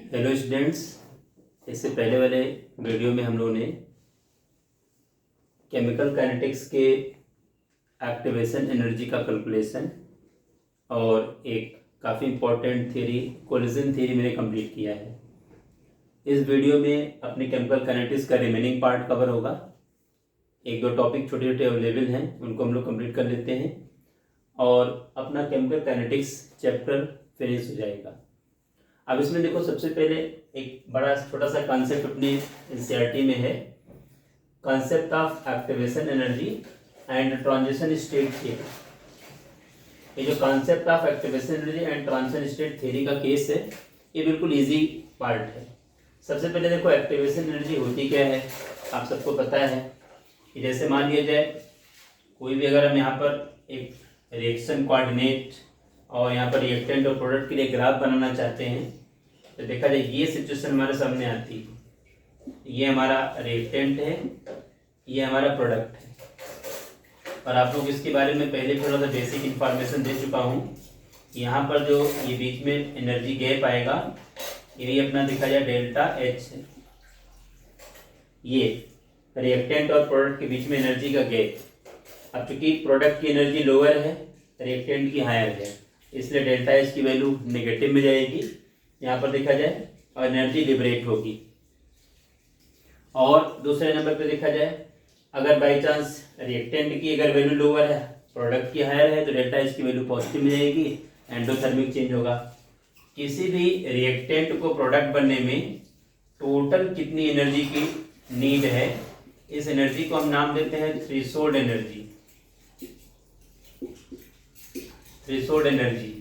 Hello students. इससे पहले वाले वीडियो में हम लोगों ने केमिकल काइनेटिक्स के एक्टिवेशन एनर्जी का कैलकुलेशन और एक काफ़ी इम्पोर्टेंट थ्योरी कोलिजन थ्योरी मैंने कंप्लीट किया है। इस वीडियो में अपने केमिकल काइनेटिक्स का रिमेनिंग पार्ट कवर होगा। एक दो टॉपिक छोटे छोटे अवेलेबल हैं, उनको हम लोग कंप्लीट कर लेते हैं और अपना केमिकल काइनेटिक्स चैप्टर फिनिश हो जाएगा। अब इसमें देखो, सबसे पहले एक बड़ा छोटा सा कॉन्सेप्ट अपने एनसीईआरटी में है, concept of activation energy and transition state theory. ये जो concept of activation energy and transition state theory का केस है, ये बिल्कुल इजी पार्ट है। सबसे पहले देखो, एक्टिवेशन एनर्जी होती क्या है, आप सबको पता है कि जैसे मान लिया जाए कोई भी, अगर हम यहाँ पर एक रिएक्शन कोऑर्डिनेट और यहाँ पर रिएक्टेंट और प्रोडक्ट के लिए ग्राफ बनाना चाहते हैं, तो देखा जाए ये सिचुएशन हमारे सामने आती है। ये हमारा रिएक्टेंट है, ये हमारा प्रोडक्ट है, और आप लोग इसके बारे में पहले थोड़ा सा बेसिक इन्फॉर्मेशन दे चुका हूँ। यहाँ पर जो ये बीच में एनर्जी गैप आएगा, यही अपना देखा जाए डेल्टा एच है। ये रिएक्टेंट और प्रोडक्ट के बीच में एनर्जी का गैप। अब चूंकि प्रोडक्ट की एनर्जी लोअर है, रिएक्टेंट की हायर है, इसलिए डेल्टा एच की वैल्यू नेगेटिव में जाएगी यहाँ पर देखा जाए, और एनर्जी लिबरेट होगी। और दूसरे नंबर पे देखा जाए, अगर बाई चांस रिएक्टेंट की अगर वैल्यू लोअर है, प्रोडक्ट की हायर है, तो डेल्टा एच की वैल्यू पॉजिटिव में जाएगी, एंडोथर्मिक चेंज होगा। किसी भी रिएक्टेंट को प्रोडक्ट बनने में टोटल कितनी एनर्जी की नीड है, इस एनर्जी को हम नाम देते हैं थ्रेशोल्ड एनर्जी। थ्रेशोल्ड एनर्जी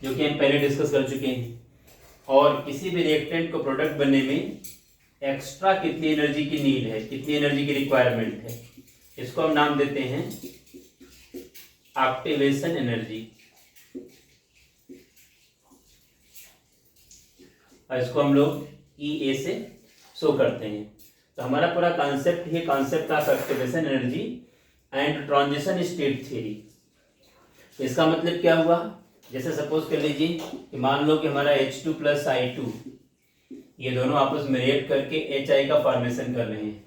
जो कि हम पहले डिस्कस कर चुके हैं। और किसी भी रिएक्टेंट को प्रोडक्ट बनने में एक्स्ट्रा कितनी एनर्जी की नीड है, कितनी एनर्जी की रिक्वायरमेंट है, इसको हम नाम देते हैं एक्टिवेशन एनर्जी, और इसको हम लोग EA से शो करते हैं। तो हमारा पूरा कॉन्सेप्ट है concept of activation energy and transition state theory. इसका मतलब क्या हुआ, जैसे सपोज कर लीजिए कि मान लो कि हमारा H2 प्लस I2 ये दोनों आपस में रिएक्ट करके HI का फॉर्मेशन कर रहे हैं।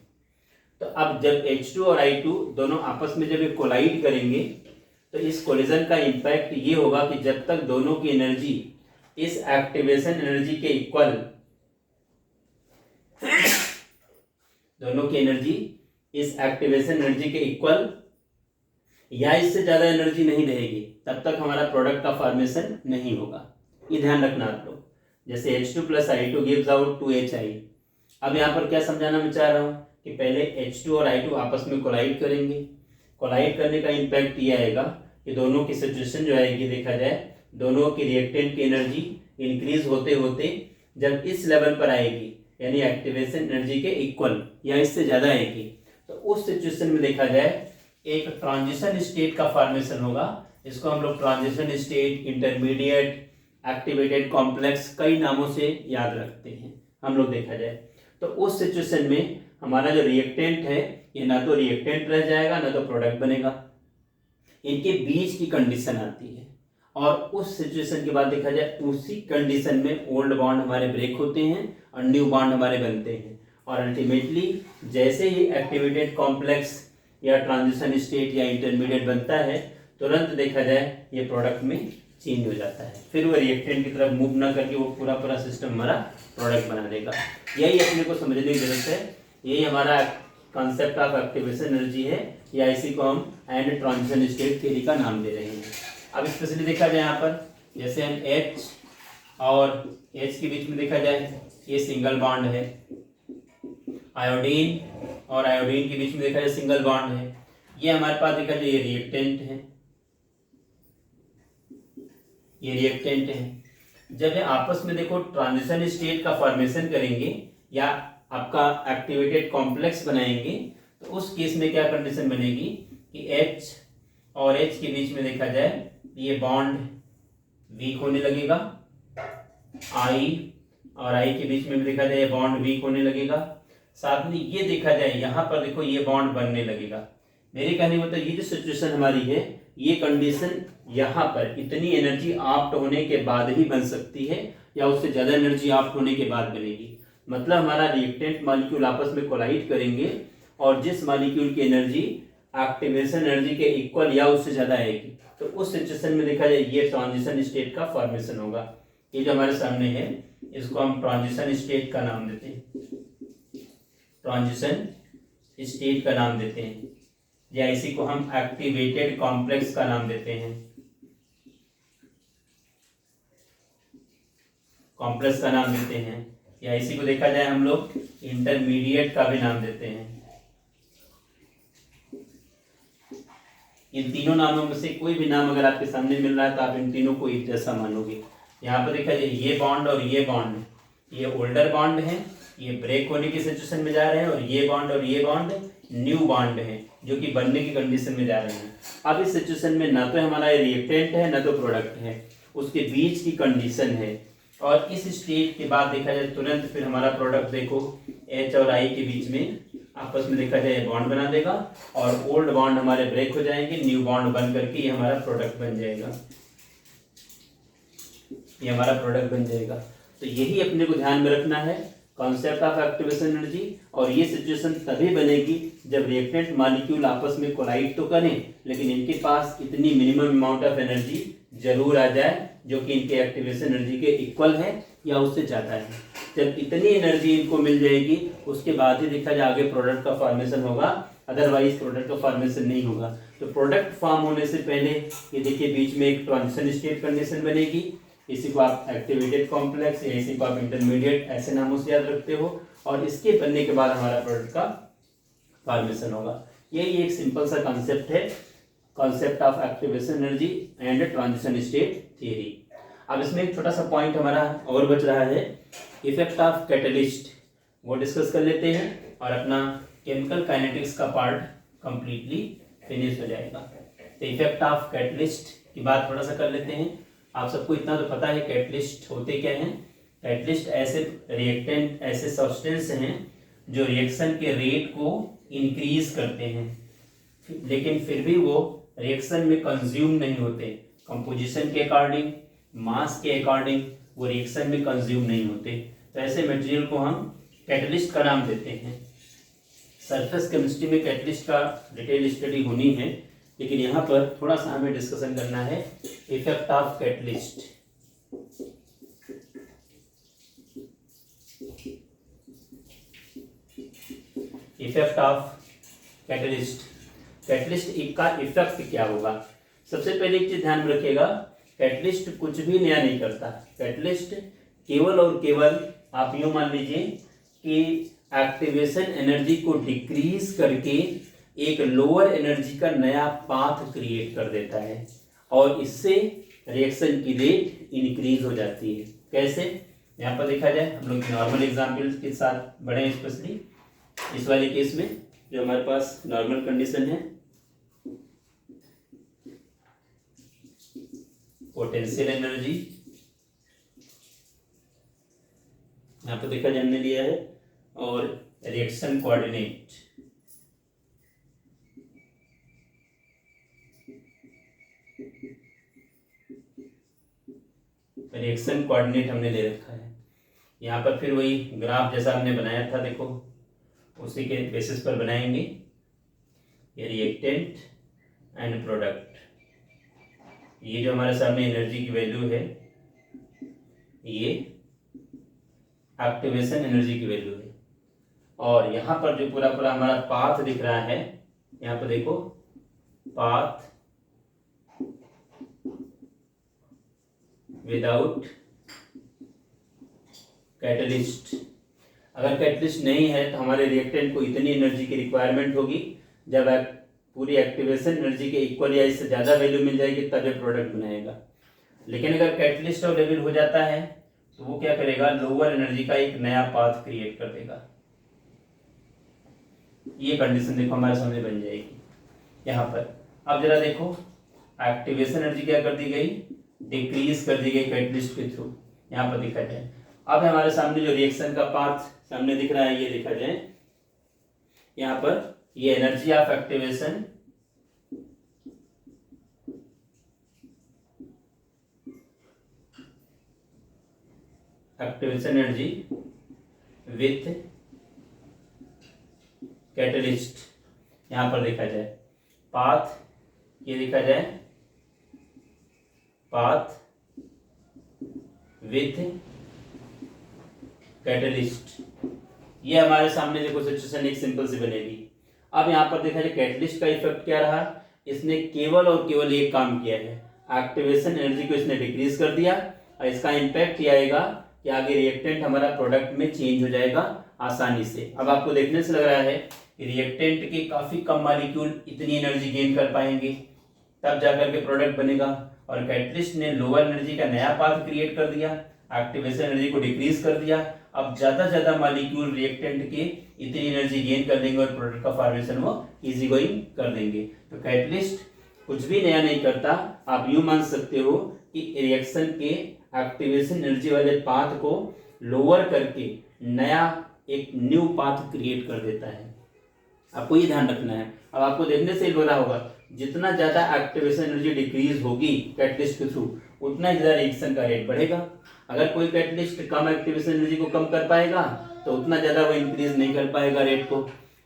तो अब जब H2 और I2 दोनों आपस में जब ये कोलाइड करेंगे, तो इस कोलिजन का इम्पैक्ट ये होगा कि जब तक दोनों की एनर्जी इस एक्टिवेशन एनर्जी के इक्वल, दोनों की एनर्जी इस एक्टिवेशन एनर्जी के इक्वल या इससे ज़्यादा एनर्जी नहीं रहेगी, तब तक हमारा प्रोडक्ट का फॉर्मेशन नहीं होगा। ये ध्यान रखना आप लोग। जैसे H2 plus I2 gives out 2HI। अब यहाँ पर क्या समझाना मैं चाह रहा हूँ कि पहले H2 और I2 आपस में कोलाइड करेंगे। कोलाइड करने का इम्पैक्ट ये आएगा कि दोनों की सिचुएशन जो आएगी, देखा जाए दोनों की रिएक्टेंट की एनर्जी इंक्रीज होते होते जब इस लेवल पर आएगी, यानी एक्टिवेशन एनर्जी के इक्वल या इससे ज़्यादा आएगी, तो उस सिचुएशन में देखा जाए एक ट्रांजिशन स्टेट का फॉर्मेशन होगा। इसको हम लोग transition state, intermediate, activated complex, कई नामों से याद रखते हैं हम लोग देखा जाए। तो उस सिचुएशन में हमारा जो रिएक्टेंट है, ये ना तो रिएक्टेंट रह जाएगा ना तो प्रोडक्ट बनेगा, इनके बीच की कंडीशन आती है। और उस सिचुएशन के बाद देखा जाए उसी कंडीशन में ओल्ड बॉन्ड हमारे ब्रेक होते हैं और न्यू बॉन्ड हमारे बनते हैं, और अल्टीमेटली जैसे ही एक्टिवेटेड कॉम्प्लेक्स या ट्रांजिशन स्टेट या इंटरमीडिएट बनता है, तुरंत देखा जाए ये प्रोडक्ट में चेंज हो जाता है। फिर वो रिएक्टेंट की तरफ मूव ना करके वो पूरा सिस्टम हमारा प्रोडक्ट बना देगा। यही अपने को समझने की जरूरत है। यही हमारा कॉन्सेप्ट ऑफ एक्टिवेशन एनर्जी है, या इसी को हम एंड ट्रांजिशन स्टेट थ्योरी का नाम दे रहे हैं। अब स्पेशली देखा जाए यहाँ पर, जैसे हम H और H के बीच में देखा जाए ये सिंगल बॉन्ड है, आयोडीन और आयोडीन के बीच में देखा जाए सिंगल बॉन्ड है, ये हमारे पास देखा जाए ये रिएक्टेंट है, ये रिएक्टेंट है। जब ये आपस में देखो ट्रांजिशन स्टेट का फॉर्मेशन करेंगे या आपका एक्टिवेटेड कॉम्प्लेक्स बनाएंगे, तो उस केस में क्या कंडीशन बनेगी कि H और H के बीच में देखा जाए ये बॉन्ड वीक होने लगेगा, I और I के बीच में भी देखा जाए ये बॉन्ड वीक होने लगेगा। साथ में ये देखा जाए यहाँ पर देखो ये बॉन्ड बनने लगेगा। मेरे कहने मतलब ये जो सिचुएशन हमारी है, ये कंडीशन यहाँ पर इतनी एनर्जी ऑप्ट होने के बाद ही बन सकती है या उससे ज़्यादा एनर्जी ऑप्ट होने के बाद बनेगी। मतलब हमारा रिएक्टेंट मॉलिक्यूल आपस में कोलाइड करेंगे और जिस मॉलिक्यूल की एनर्जी एक्टिवेशन एनर्जी के इक्वल या उससे ज़्यादा आएगी, तो उस सिचुएशन में देखा जाए ये ट्रांजिशन स्टेट का फॉर्मेशन होगा। ये जो हमारे सामने है इसको हम ट्रांजिशन स्टेट का नाम देते हैं, ट्रांजिशन स्टेट का नाम देते हैं, या इसी को हम एक्टिवेटेड कॉम्प्लेक्स का नाम देते हैं, कॉम्प्लेक्स का नाम देते हैं, या इसी को देखा जाए हम लोग इंटरमीडिएट का भी नाम देते हैं। इन तीनों नामों में से कोई भी नाम अगर आपके सामने मिल रहा है तो आप इन तीनों को एक जैसा मानोगे। यहाँ पर देखा जाए ये बॉन्ड और ये बॉन्ड, ये ओल्डर बॉन्ड है, ये ब्रेक होने की सिचुएशन में जा रहे हैं, और ये बॉन्ड न्यू बॉन्ड है जो कि बनने की कंडीशन में जा रहे हैं। अब इस सिचुएशन में ना तो हमारा रिएक्टेंट है ना तो प्रोडक्ट है, उसके बीच की कंडीशन है। और इस स्टेज के बाद देखा जाए तुरंत फिर हमारा प्रोडक्ट देखो H और I के बीच में आपस में देखा जाए बॉन्ड बना देगा और ओल्ड बॉन्ड हमारे ब्रेक हो जाएंगे, न्यू बॉन्ड बन करके ये हमारा प्रोडक्ट बन जाएगा, ये हमारा प्रोडक्ट बन जाएगा। तो यही अपने को ध्यान में रखना है, कॉन्सेप्ट ऑफ एक्टिवेशन एनर्जी। और ये सिचुएशन तभी बनेगी जब रिएक्टेंट मॉलिक्यूल आपस में कोलाइड तो करें लेकिन इनके पास इतनी मिनिमम अमाउंट ऑफ एनर्जी जरूर आ जाए जो कि इनके एक्टिवेशन एनर्जी के इक्वल है या उससे ज़्यादा है। जब इतनी एनर्जी इनको मिल जाएगी उसके बाद ही देखा जाए आगे प्रोडक्ट का फॉर्मेशन होगा, अदरवाइज प्रोडक्ट का फॉर्मेशन नहीं होगा। तो प्रोडक्ट फॉर्म होने से पहले ये देखिए बीच में एक ट्रांजिशन स्टेट कंडीशन बनेगी, इसी को आप एक्टिवेटेड कॉम्प्लेक्स या इसी को आप इंटरमीडिएट ऐसे नामों से याद रखते हो, और इसके बनने के बाद हमारा प्रोडक्ट का फॉर्मेशन होगा। यही एक सिंपल सा कॉन्सेप्ट है, concept of activation energy and transition state theory. अब इसमें एक छोटा सा पॉइंट हमारा और बच रहा है, इफेक्ट ऑफ कैटलिस्ट, वो डिस्कस कर लेते हैं और अपना केमिकल काइनेटिक्स का पार्ट कंप्लीटली फिनिश हो जाएगा। तो इफेक्ट ऑफ कैटलिस्ट की बात थोड़ा सा कर लेते हैं। आप सबको इतना तो पता है कैटलिस्ट होते क्या हैं। कैटलिस्ट ऐसे रिएक्टेंट, ऐसे सब्सटेंस हैं जो रिएक्शन के रेट को इंक्रीज करते हैं, लेकिन फिर भी वो रिएक्शन में कंज्यूम नहीं होते। कंपोजिशन के अकॉर्डिंग, मास के अकॉर्डिंग वो रिएक्शन में कंज्यूम नहीं होते। तो ऐसे मटेरियल को हम कैटलिस्ट का नाम देते हैं। सरफेस केमिस्ट्री में कैटलिस्ट का डिटेल स्टडी होनी है, लेकिन यहाँ पर थोड़ा सा हमें डिस्कशन करना है effect of catalyst. Effect of catalyst, catalyst का इफेक्ट क्या होगा। सबसे पहले एक चीज ध्यान में रखिएगा, कैटलिस्ट कुछ भी नया नहीं करता। कैटलिस्ट केवल और केवल आप यूं मान लीजिए कि एक्टिवेशन एनर्जी को डिक्रीज करके एक लोअर एनर्जी का नया पाथ क्रिएट कर देता है और इससे रिएक्शन की रेट इंक्रीज हो जाती है। कैसे, यहाँ पर देखा जाए हम लोग नॉर्मल एग्जाम्पल के साथ बढ़े, स्पेशली इस वाले केस में जो हमारे पास नॉर्मल कंडीशन है, पोटेंशियल एनर्जी यहाँ पर देखा जाए हमने लिया है, और रिएक्शन कोऑर्डिनेट, रिएक्शन कोऑर्डिनेट हमने ले रखा है। यहाँ पर फिर वही ग्राफ जैसा हमने बनाया था, देखो उसी के बेसिस पर बनाएंगे। ये रिएक्टेंट एंड प्रोडक्ट, ये जो हमारे सामने एनर्जी की वैल्यू है ये एक्टिवेशन एनर्जी की वैल्यू है, और यहाँ पर जो पूरा पूरा हमारा पाथ दिख रहा है, यहाँ पर देखो पाथ विदाउट कैटलिस्ट। अगर कैटलिस्ट नहीं है तो हमारे रिएक्टेंट को इतनी एनर्जी की रिक्वायरमेंट होगी, जब पूरी एक्टिवेशन एनर्जी के इक्वल या इससे ज़्यादा वैल्यू मिल जाएगी तब ये प्रोडक्ट बनाएगा। लेकिन अगर कैटलिस्ट अवेलेबल हो जाता है तो वो क्या करेगा, लोअर एनर्जी का एक नया पाथ क्रिएट कर देगा। ये कंडीशन देखो हमारे सामने बन जाएगी यहाँ पर। अब जरा देखो एक्टिवेशन एनर्जी क्या कर दी गई, डिक्रीज कर दी गई कैटलिस्ट के थ्रू। यहाँ पर देखा जाए अब हमारे सामने जो रिएक्शन का पाथ सामने दिख रहा है, ये देखा जाए यहाँ पर ये energy of activation activation energy with catalyst, यहां पर देखा जाए पाथ, ये देखा जाए पाथ विथ कैटलिस्ट, ये हमारे सामने देखो सिचुएशन एक सिंपल सी बनेगी। अब यहाँ पर देखा जाए कैटलिस्ट का इफेक्ट क्या रहा, इसने केवल और केवल एक काम किया है, एक्टिवेशन एनर्जी को इसने डिक्रीज कर दिया और इसका इम्पैक्ट ये आएगा कि आगे रिएक्टेंट हमारा प्रोडक्ट में चेंज हो जाएगा आसानी से। अब आपको देखने से लग रहा है कि रिएक्टेंट के काफी कम मॉलिक्यूल इतनी एनर्जी गेन कर पाएंगे, तब जाकर के प्रोडक्ट बनेगा। और कैटलिस्ट ने लोअर एनर्जी का नया पाथ क्रिएट कर दिया, एक्टिवेशन एनर्जी को डिक्रीज कर दिया। अब ज्यादा मॉलिक्यूल रिएक्टेंट के इतनी एनर्जी गेन कर देंगे और प्रोडक्ट का फॉर्मेशन वो इजी गोइंग कर देंगे। तो कैटलिस्ट कुछ भी नया नहीं करता, आप यूं मान सकते हो कि रिएक्शन के एक्टिवेशन एनर्जी वाले पाथ को लोअर करके नया एक न्यू पाथ क्रिएट कर देता है। आपको ये ध्यान रखना है। अब आपको देखने से ही लग रहा होगा जितना ज्यादा एक्टिवेशन एनर्जी डिक्रीज होगी कैटलिस्ट के थ्रू, उतना ही ज्यादा रिएक्शन का रेट बढ़ेगा। अगर कोई कैटलिस्ट कम एक्टिवेशन एनर्जी को कम कर पाएगा तो उतना ज्यादा वो इंक्रीज नहीं कर पाएगा रेट को,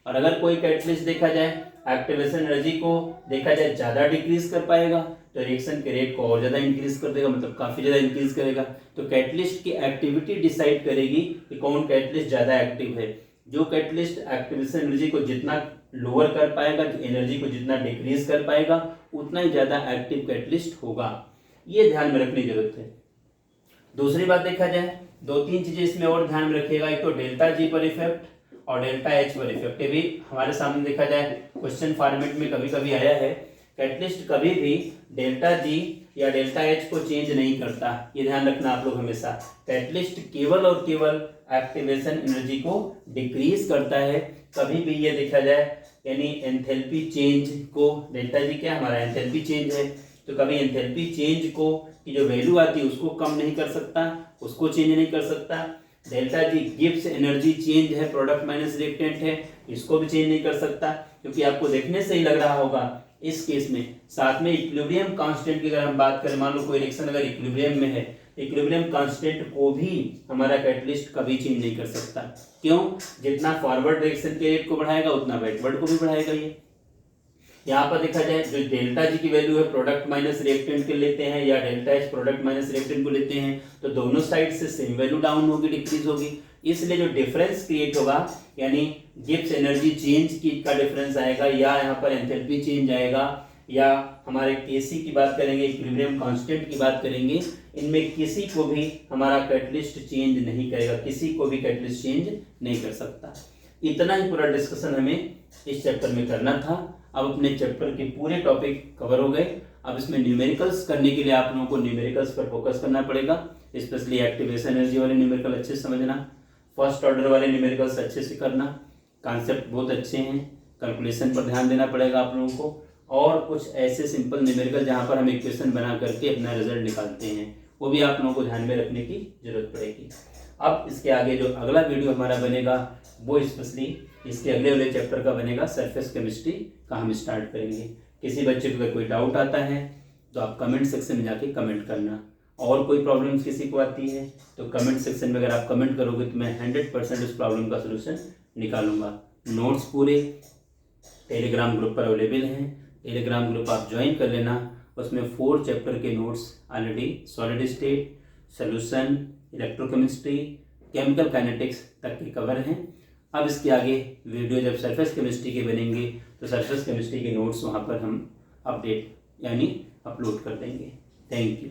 और अगर कोई कैटलिस्ट देखा जाए एक्टिवेशन एनर्जी को देखा जाए ज्यादा डिक्रीज कर पाएगा तो रिएक्शन के रेट को और ज्यादा इंक्रीज कर देगा, मतलब काफी ज्यादा इंक्रीज करेगा। तो कैटलिस्ट की एक्टिविटी डिसाइड करेगी कि कौन कैटलिस्ट ज्यादा एक्टिव है। जो कैटलिस्ट एक्टिवेशन एनर्जी को जितना लोअर कर पाएगा, एनर्जी को जितना डिक्रीज कर पाएगा, उतना ही ज्यादा एक्टिव कैटलिस्ट होगा। ये ध्यान में रखने की जरूरत है। दूसरी बात देखा जाए, दो तीन चीजें इसमें और ध्यान में रखिएगा, एक तो डेल्टा जी पर इफेक्ट और डेल्टा एच पर इफेक्ट। ये भी हमारे सामने देखा जाए क्वेश्चन फॉर्मेट में कभी कभी आया है। कैटलिस्ट कभी भी डेल्टा जी या डेल्टा एच को चेंज नहीं करता, ये ध्यान रखना आप लोग हमेशा। कैटलिस्ट केवल और केवल एक्टिवेशन एनर्जी को डिक्रीज करता है। कभी भी ये देखा जाए यानी एंथैल्पी चेंज को, डेल्टा जी क्या हमारा एंथैल्पी चेंज है, तो कभी एंथैल्पी चेंज को की जो वैल्यू आती है उसको कम नहीं कर सकता, उसको चेंज नहीं कर सकता। Delta G Gibbs energy change है, प्रोडक्ट माइनस रिएक्टेंट है, इसको भी चेंज नहीं कर सकता। क्योंकि आपको देखने से ही लग रहा होगा इस केस में साथ में इक्विलिब्रियम कांस्टेंट की अगर हम बात करें, मान लो कोई रिएक्शन अगर इक्विलिब्रियम में है, इक्विलिब्रियम कांस्टेंट को भी हमारा कैटलिस्ट कभी चेंज नहीं कर सकता। क्यों? जितना फॉरवर्ड रिएक्शन के रेट को बढ़ाएगा उतना बैकवर्ड को भी बढ़ाएगा। ये यहाँ पर देखा जाए जो डेल्टा जी की वैल्यू है प्रोडक्ट माइनस रिएक्टेंट के लेते हैं या delta H product minus reactant को लेते हैं, तो दोनों साइड से सेम वैल्यू डाउन होगी, डिक्रीज होगी। इसलिए जो डिफरेंस क्रिएट होगा यानी गिब्स एनर्जी चेंज की का डिफरेंस आएगा, या यहाँ पर एंथैल्पी चेंज आएगा, या हमारे केसी की बात करेंगे, इक्विलिब्रियम कांस्टेंट की बात करेंगे, इनमें किसी को भी हमारा कैटलिस्ट चेंज नहीं करेगा, किसी को भी कैटलिस्ट चेंज नहीं कर सकता। इतना ही पूरा डिस्कशन हमें इस चैप्टर में करना था। अब अपने चैप्टर के पूरे टॉपिक कवर हो गए। अब इसमें न्यूमेरिकल्स करने के लिए आप लोगों को न्यूमेरिकल्स पर फोकस करना पड़ेगा, स्पेशली एक्टिवेशन एनर्जी वाले न्यूमेरिकल अच्छे से समझना, फर्स्ट ऑर्डर वाले न्यूमेरिकल्स अच्छे से करना, कॉन्सेप्ट बहुत अच्छे हैं, कैलकुलेशन पर ध्यान देना पड़ेगा आप लोगों को, और कुछ ऐसे सिंपल न्यूमेरिकल जहाँ पर हम इक्वेशन बना करके अपना रिजल्ट निकालते हैं, वो भी आप लोगों को ध्यान में रखने की जरूरत पड़ेगी। अब इसके आगे जो अगला वीडियो हमारा बनेगा वो स्पेशली इसके अगले वाले चैप्टर का बनेगा, सरफेस केमिस्ट्री का हम स्टार्ट करेंगे। किसी बच्चे को अगर कोई डाउट आता है तो आप कमेंट सेक्शन में जाके कमेंट करना, और कोई प्रॉब्लम किसी को आती है तो कमेंट सेक्शन में अगर आप कमेंट करोगे तो मैं 100% उस प्रॉब्लम का सोल्यूशन निकालूंगा। नोट्स पूरे टेलीग्राम ग्रुप पर अवेलेबल हैं, टेलीग्राम ग्रुप आप ज्वाइन कर लेना। उसमें 4 चैप्टर के notes already solid state, solution, electrochemistry, chemical kinetics तक के कवर हैं। अब इसके आगे वीडियो जब सरफेस केमिस्ट्री के बनेंगे तो सरफेस केमिस्ट्री के नोट्स वहाँ पर हम अपडेट यानी अपलोड कर देंगे। Thank you.